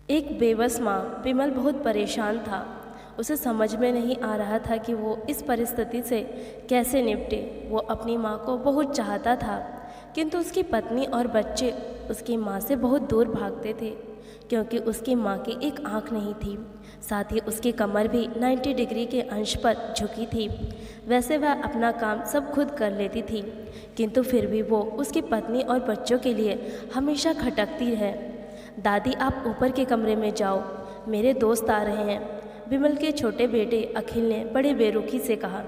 एक बेबस माँ विमल बहुत परेशान था। उसे समझ में नहीं आ रहा था कि वो इस परिस्थिति से कैसे निपटे। वो अपनी माँ को बहुत चाहता था, किंतु उसकी पत्नी और बच्चे उसकी माँ से बहुत दूर भागते थे, क्योंकि उसकी माँ की एक आँख नहीं थी। साथ ही उसकी कमर भी 90 डिग्री के अंश पर झुकी थी। वैसे वह अपना काम सब खुद कर लेती थी, किंतु फिर भी वो उसकी पत्नी और बच्चों के लिए हमेशा खटकती है। दादी, आप ऊपर के कमरे में जाओ, मेरे दोस्त आ रहे हैं, विमल के छोटे बेटे अखिल ने बड़े बेरुखी से कहा।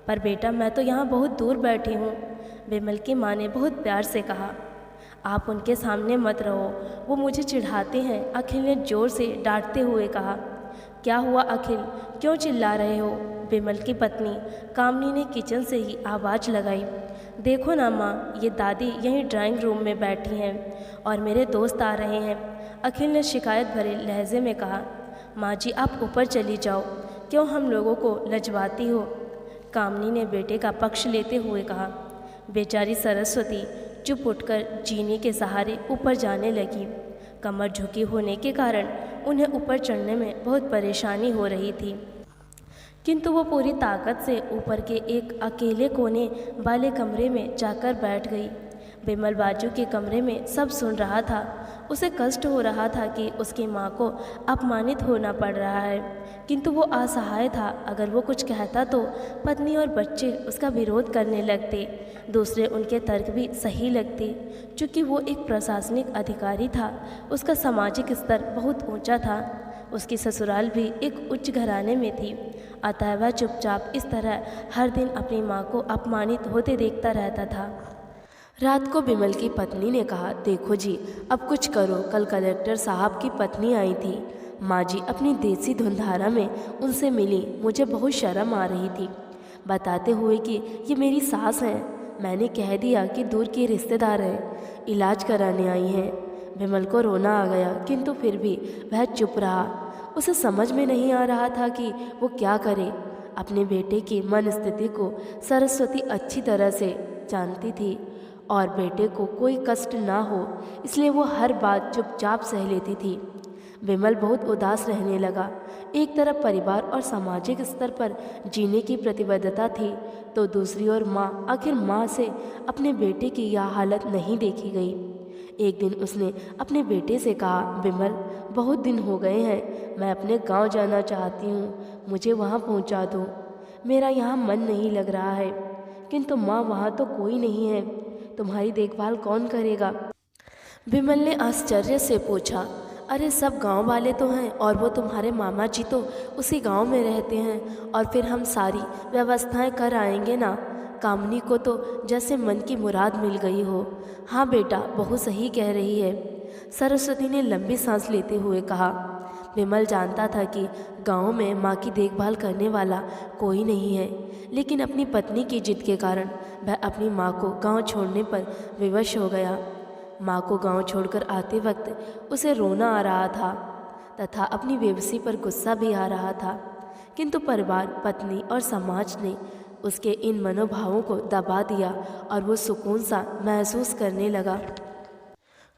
पर बेटा, मैं तो यहाँ बहुत दूर बैठी हूँ, विमल की माँ ने बहुत प्यार से कहा। आप उनके सामने मत रहो, वो मुझे चिढ़ाते हैं, अखिल ने ज़ोर से डांटते हुए कहा। क्या हुआ अखिल, क्यों चिल्ला रहे हो? विमल की पत्नी कामनी ने किचन से ही आवाज़ लगाई। देखो ना माँ, ये दादी यहीं ड्राइंग रूम में बैठी हैं और मेरे दोस्त आ रहे हैं, अखिल ने शिकायत भरे लहजे में कहा। माँ जी, आप ऊपर चली जाओ, क्यों हम लोगों को लजवाती हो? कामनी ने बेटे का पक्ष लेते हुए कहा। बेचारी सरस्वती चुप उठकर जीने के सहारे ऊपर जाने लगी। कमर झुकी होने के कारण उन्हें ऊपर चढ़ने में बहुत परेशानी हो रही थी, किंतु वो पूरी ताकत से ऊपर के एक अकेले कोने वाले कमरे में जाकर बैठ गई। विमल बाजू के कमरे में सब सुन रहा था। उसे कष्ट हो रहा था कि उसकी माँ को अपमानित होना पड़ रहा है, किंतु वो असहाय था। अगर वो कुछ कहता तो पत्नी और बच्चे उसका विरोध करने लगते। दूसरे उनके तर्क भी सही लगते। चूँकि वो एक प्रशासनिक अधिकारी था, उसका सामाजिक स्तर बहुत ऊंचा था। उसकी ससुराल भी एक उच्च घराने में थी, अतः वह चुपचाप इस तरह हर दिन अपनी माँ को अपमानित होते देखता रहता था। रात को विमल की पत्नी ने कहा, देखो जी, अब कुछ करो, कल कलेक्टर साहब की पत्नी आई थी। माँ जी अपनी देसी धुंधारा में उनसे मिली, मुझे बहुत शर्म आ रही थी, बताते हुए कि ये मेरी सास हैं। मैंने कह दिया कि दूर की रिश्तेदार हैं, इलाज कराने आई हैं। विमल को रोना आ गया, किंतु फिर भी वह चुप रहा। उसे समझ में नहीं आ रहा था कि वो क्या करे। अपने बेटे की मन स्थिति को सरस्वती अच्छी तरह से जानती थी और बेटे को कोई कष्ट ना हो, इसलिए वो हर बात चुपचाप सह लेती थी। विमल बहुत उदास रहने लगा। एक तरफ परिवार और सामाजिक स्तर पर जीने की प्रतिबद्धता थी, तो दूसरी ओर माँ, आखिर माँ से अपने बेटे की यह हालत नहीं देखी गई। एक दिन उसने अपने बेटे से कहा, विमल, बहुत दिन हो गए हैं, मैं अपने गांव जाना चाहती हूँ, मुझे वहाँ पहुँचा दो। मेरा यहाँ मन नहीं लग रहा है। किंतु माँ, वहाँ तो कोई नहीं है, तुम्हारी देखभाल कौन करेगा? विमल ने आश्चर्य से पूछा। अरे सब गांव वाले तो हैं, और वो तुम्हारे मामा जी तो उसी गांव में रहते हैं, और फिर हम सारी व्यवस्थाएं कर आएंगे ना। कामनी को तो जैसे मन की मुराद मिल गई हो। हाँ बेटा, बहू सही कह रही है, सरस्वती ने लंबी सांस लेते हुए कहा। विमल जानता था कि गांव में माँ की देखभाल करने वाला कोई नहीं है, लेकिन अपनी पत्नी की जिद के कारण वह अपनी माँ को गांव छोड़ने पर विवश हो गया। माँ को गांव छोड़कर आते वक्त उसे रोना आ रहा था तथा अपनी बेबसी पर गुस्सा भी आ रहा था, किंतु परिवार, पत्नी और समाज ने उसके इन मनोभावों को दबा दिया और वो सुकून सा महसूस करने लगा।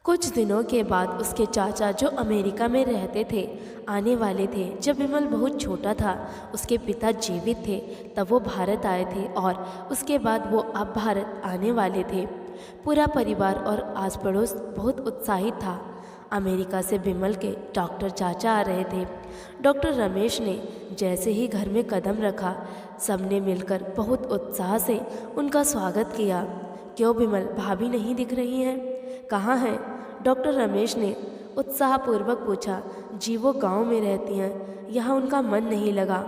कुछ दिनों के बाद उसके चाचा, जो अमेरिका में रहते थे, आने वाले थे। जब विमल बहुत छोटा था, उसके पिता जीवित थे, तब वो भारत आए थे और उसके बाद वो अब भारत आने वाले थे। पूरा परिवार और आस पड़ोस बहुत उत्साहित था। अमेरिका से विमल के डॉक्टर चाचा आ रहे थे। डॉक्टर रमेश ने जैसे ही घर में कदम रखा, सबने मिलकर बहुत उत्साह से उनका स्वागत किया। क्यों विमल, भाभी नहीं दिख रही हैं? कहाँ हैं? डॉक्टर रमेश ने उत्साहपूर्वक पूछा। जी, वो गांव में रहती हैं, यहाँ उनका मन नहीं लगा,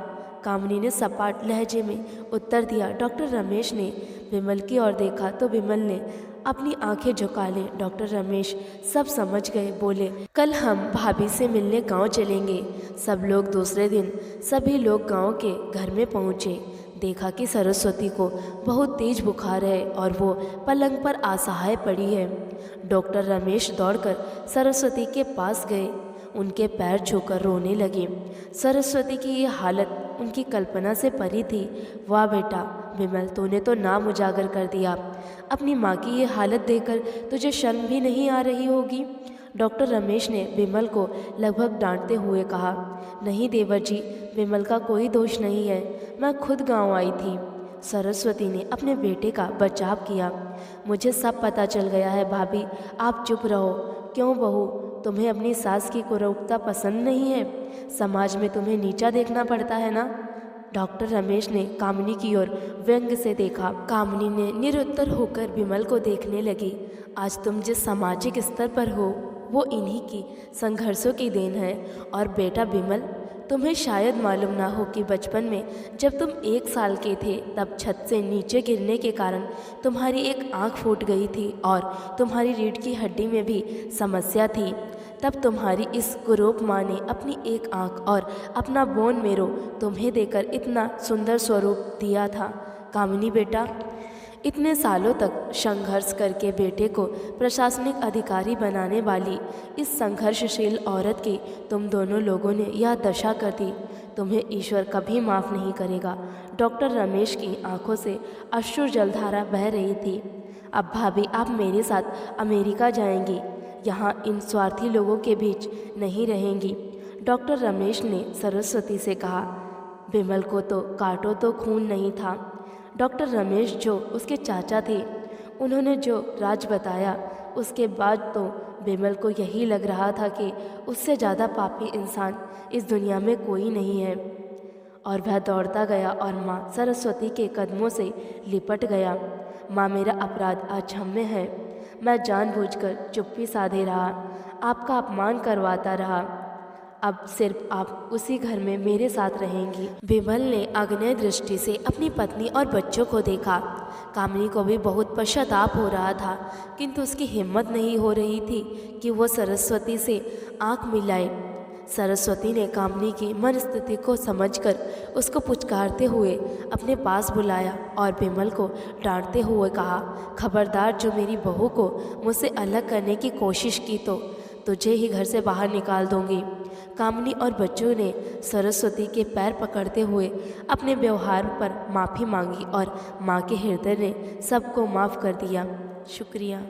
कामनी ने सपाट लहजे में उत्तर दिया। डॉक्टर रमेश ने विमल की ओर देखा तो विमल ने अपनी आंखें झुका ली। डॉक्टर रमेश सब समझ गए, बोले, कल हम भाभी से मिलने गांव चलेंगे। सब लोग दूसरे दिन सभी लोग गांव के घर में पहुँचे। देखा कि सरस्वती को बहुत तेज बुखार है और वो पलंग पर असहाय पड़ी है। डॉक्टर रमेश दौड़कर सरस्वती के पास गए, उनके पैर छूकर रोने लगे। सरस्वती की ये हालत उनकी कल्पना से परी थी। वाह बेटा विमल, तूने तो नाम उजागर कर दिया। अपनी माँ की ये हालत देखकर तुझे शर्म भी नहीं आ रही होगी? डॉक्टर रमेश ने विमल को लगभग डांटते हुए कहा, नहीं देवर जी, विमल का कोई दोष नहीं है, मैं खुद गांव आई थी। सरस्वती ने अपने बेटे का बचाव किया। मुझे सब पता चल गया है भाभी, आप चुप रहो। क्यों बहू, तुम्हें अपनी सास की कुरूपता पसंद नहीं है? समाज में तुम्हें नीचा देखना पड़ता है ना? डॉक्टर रमेश ने कामिनी की ओर व्यंग से देखा। कामिनी ने निरुत्तर होकर विमल को देखने लगी। आज तुम जिस सामाजिक स्तर पर हो वो इन्हीं की संघर्षों की देन है। और बेटा विमल, तुम्हें शायद मालूम ना हो कि बचपन में जब तुम 1 साल के थे तब छत से नीचे गिरने के कारण तुम्हारी एक आंख फूट गई थी और तुम्हारी रीढ़ की हड्डी में भी समस्या थी। तब तुम्हारी इस कुरूप माँ ने अपनी एक आंख और अपना बोन मेरो तुम्हें देकर इतना सुंदर स्वरूप दिया था। कामिनी बेटा, इतने सालों तक संघर्ष करके बेटे को प्रशासनिक अधिकारी बनाने वाली इस संघर्षशील औरत की तुम दोनों लोगों ने यह दशा कर दी। तुम्हें ईश्वर कभी माफ़ नहीं करेगा। डॉक्टर रमेश की आंखों से अश्रु जलधारा बह रही थी। अब भाभी, आप मेरे साथ अमेरिका जाएंगी, यहाँ इन स्वार्थी लोगों के बीच नहीं रहेंगी। डॉक्टर रमेश ने सरस्वती से कहा, विमल को तो काटो तो खून नहीं था। डॉक्टर रमेश जो उसके चाचा थे, उन्होंने जो राज बताया उसके बाद तो विमल को यही लग रहा था कि उससे ज़्यादा पापी इंसान इस दुनिया में कोई नहीं है। और वह दौड़ता गया और माँ सरस्वती के कदमों से लिपट गया। माँ, मेरा अपराध अक्षम्य है। मैं जानबूझकर चुप्पी साधे रहा, आपका अपमान करवाता रहा। अब सिर्फ आप उसी घर में मेरे साथ रहेंगी। विमल ने अग्नय दृष्टि से अपनी पत्नी और बच्चों को देखा। कामिनी को भी बहुत पश्चाताप हो रहा था, किंतु उसकी हिम्मत नहीं हो रही थी कि वो सरस्वती से आंख मिलाए। सरस्वती ने कामिनी की मनस्थिति को समझकर उसको पुचकारते हुए अपने पास बुलाया और विमल को डांटते हुए कहा, खबरदार, जो मेरी बहू को मुझसे अलग करने की कोशिश की तो तुझे ही घर से बाहर निकाल दूंगी। कामिनी और बच्चों ने सरस्वती के पैर पकड़ते हुए अपने व्यवहार पर माफ़ी मांगी और माँ के हृदय ने सबको माफ़ कर दिया। शुक्रिया।